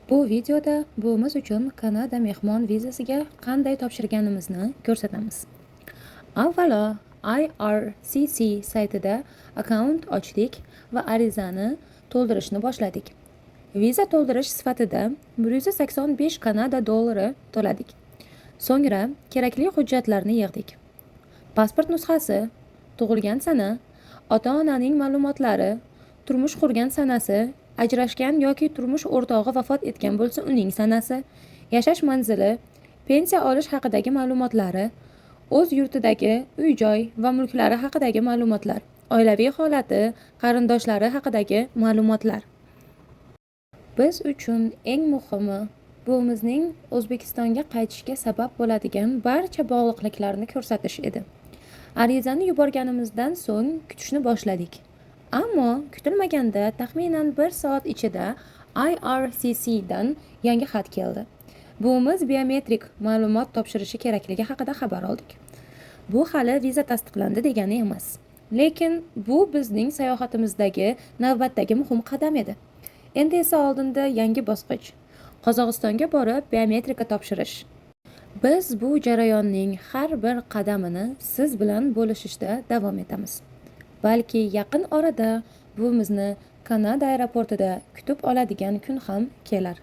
Bu videoda buvimiz uchun Kanada mehmon vizasiga qanday topshirganimizni ko'rsatamiz. Avvalo, IRCC saytida akkaunt ochdik va arizani to'ldirishni boshladik. Viza to'ldirish sifatida 185 Kanada dollari to'ladik. So'ngra kerakli hujjatlarni yig'dik. Pasport nusxasi, tug'ilgan sana, ota-onaning ma'lumotlari, turmush qurgan sanasi, ajrashgan yoki turmush o'rtog'i vafot etgan bo'lsa uning sanasi, yashash manzili, pensiya olish haqidagi ma'lumotlari, o'z yurtidagi uy-joy va mulklari haqidagi ma'lumotlar, oilaviy holati, qarindoshlari haqidagi ma'lumotlar. Biz uchun eng muhimi buvimizning O'zbekistonga qaytishiga sabab bo'ladigan barcha bog'liqliklarni ko'rsatish edi. Arizani yuborganimizdan so'ng kutishni boshladik. Ammo kutilmaganda taxminan 1 soat ichida IRCC dan yangi xat keldi. Buvimiz biometrik ma'lumot topshirishi kerakligi haqida xabar oldik. Bu hali viza tasdiqlandi degani emas. Lekin bu bizning sayohatimizdagi navbatdagi muhim qadam edi. Endi esa oldinda yangi bosqich. Qozog'istonga borib biometrika topshirish. Biz bu jarayonning har bir qadamini siz bilan bo'lishishda davom etamiz. Balki yaqin orada buvimizni Kanada aeroportida kutib oladigan kun ham kelar.